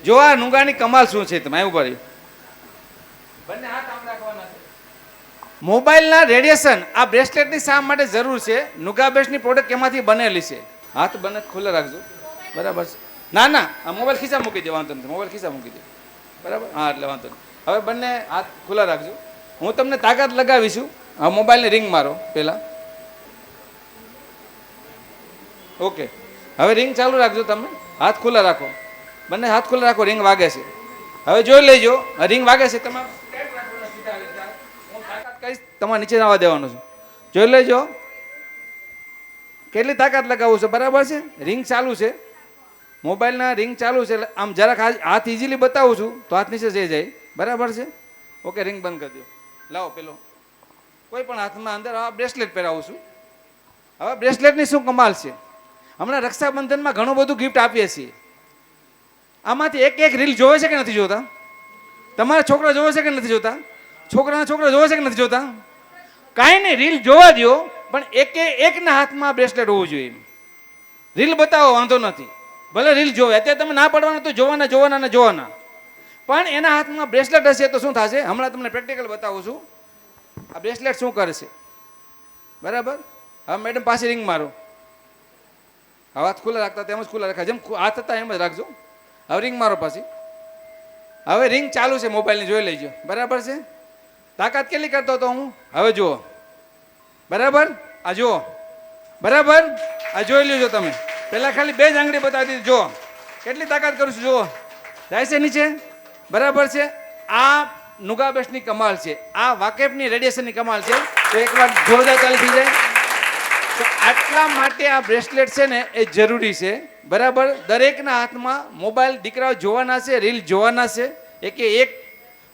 જો આ નુંગાની કમાલ શું છે તમે એવું પડ્યું બંને હાથ આમ રાખવાના છે. મોબાઈલના રેડિયેશન આ બ્રેસલેટની શા માટે જરૂર છે? નુગા બેસની પ્રોડક્ટ કેમાંથી બનેલી છે? હાથ બંને ખુલ્લા રાખજો, બરાબર છે? ના ના, આ મોબાઈલ ખિસ્સા મૂકી દે, વાંધો નથી, મોબાઈલ ખિસ્સા મૂકી દે, બરાબર? હા, એટલે વાંધો નહીં. હવે બંને હાથ ખુલ્લા રાખજો. હું તમને તાકાત લગાવીશું. હવે મોબાઈલની રિંગ મારો પહેલા. ઓકે, હવે રિંગ ચાલુ રાખજો. તમે હાથ ખુલ્લા રાખો, બંને હાથ ખુલ્લા રાખો. રિંગ વાગે છે, હવે જોઈ લેજો. રિંગ વાગે છે, તમે હું તાકાત કહીશ, તમારે નીચે આવવા દેવાનું છે. જોઈ લેજો કેટલી તાકાત લગાવું છે, બરાબર છે? રિંગ ચાલુ છે, મોબાઈલના રિંગ ચાલુ છે. એટલે આમ જરાક હાથ ઇઝીલી બતાવું છું તો હાથ નીચે જઈ જાય, બરાબર છે? ઓકે, રિંગ બંધ કરી દો. લાવો પેલો કોઈ પણ હાથમાં અંદર આ બ્રેસલેટ પહેરાવું છું. હવે બ્રેસલેટની શું કમાલ છે? હમણાં રક્ષાબંધનમાં ઘણું બધું ગિફ્ટ આપીએ છીએ. આમાંથી એક એક રીલ જોવે છે કે નથી જોતા? તમારા છોકરા જોવે છે કે નથી જોતા? છોકરાના છોકરા જોવે છે કે નથી જોતા? કાંઈ નહીં, રીલ જોવા દો, પણ એકના હાથમાં બ્રેસલેટ હોવું જોઈએ. રીલ બતાવો, વાંધો નથી, ભલે રીલ જોવે. અત્યારે તમે ના પડવાના તો જોવાના જોવાના ને જોવાના, પણ એના હાથમાં બ્રેસલેટ હશે તો શું થશે? હમણાં તમને પ્રેક્ટિકલ બતાવું છું આ બ્રેસલેટ શું કરશે, બરાબર? હવે મેડમ પાસે રિંગ મારો. હાથ ખુલ્લા રાખતા તેમ જ ખુલ્લા રાખા, જેમ હાથ હતા એમ જ રાખજો. હવે રિંગ મારો પાછી. હવે રિંગ ચાલુ છે મોબાઈલની, જોઈ લેજો, બરાબર છે? તાકાત કેટલી કરતો હતો હું, હવે જુઓ, બરાબર? આ જુઓ, બરાબર? આ જોઈ લેજો તમે. પહેલા ખાલી બે જ આંગળી બતાવી દીધી, જુઓ કેટલી તાકાત કરું છું, જુઓ જાય છે નીચે, બરાબર છે? આ નુગા બેસની કમાલ છે, આ વાકેફની રેડિયેશનની કમાલ છે. તો એકવાર જોરદાર ચાલી થઈ જાય. તો આટલા માટે આ બ્રેસલેટ છે ને એ જરૂરી છે, બરાબર? દરેકના હાથમાં મોબાઈલ દીકરાઓ જોવાના છે, રીલ જોવાના છે, એક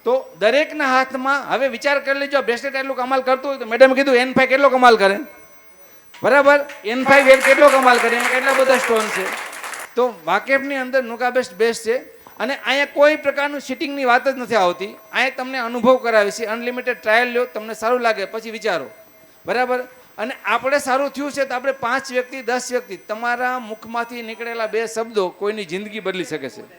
તો દરેકના હાથમાં. હવે વિચાર કરી લેજો, બ્રેસલેટ એટલું કમાલ કરતું હોય તો મેડમે કીધું N5 કેટલો કમાલ કરે, બરાબર? N5 કેટલો કમાલ કરે, એમાં કેટલા બધા સ્ટોન છે. તો વાકેફની અંદર નુગા બેસ્ટ છે. અને અહીંયા કોઈ પ્રકારનું સિટિંગની વાત જ નથી આવતી. અહીંયા તમને અનુભવ કરાવે છે. અનલિમિટેડ ટ્રાયલ લો, તમને સારું લાગે પછી વિચારો, બરાબર? અને આપણે સારું થયું છે તો આપણે 5 વ્યક્તિ 10 વ્યક્તિ તમારા મુખમાંથી નીકળેલા 2 શબ્દો કોઈની જિંદગી બદલી શકે છે.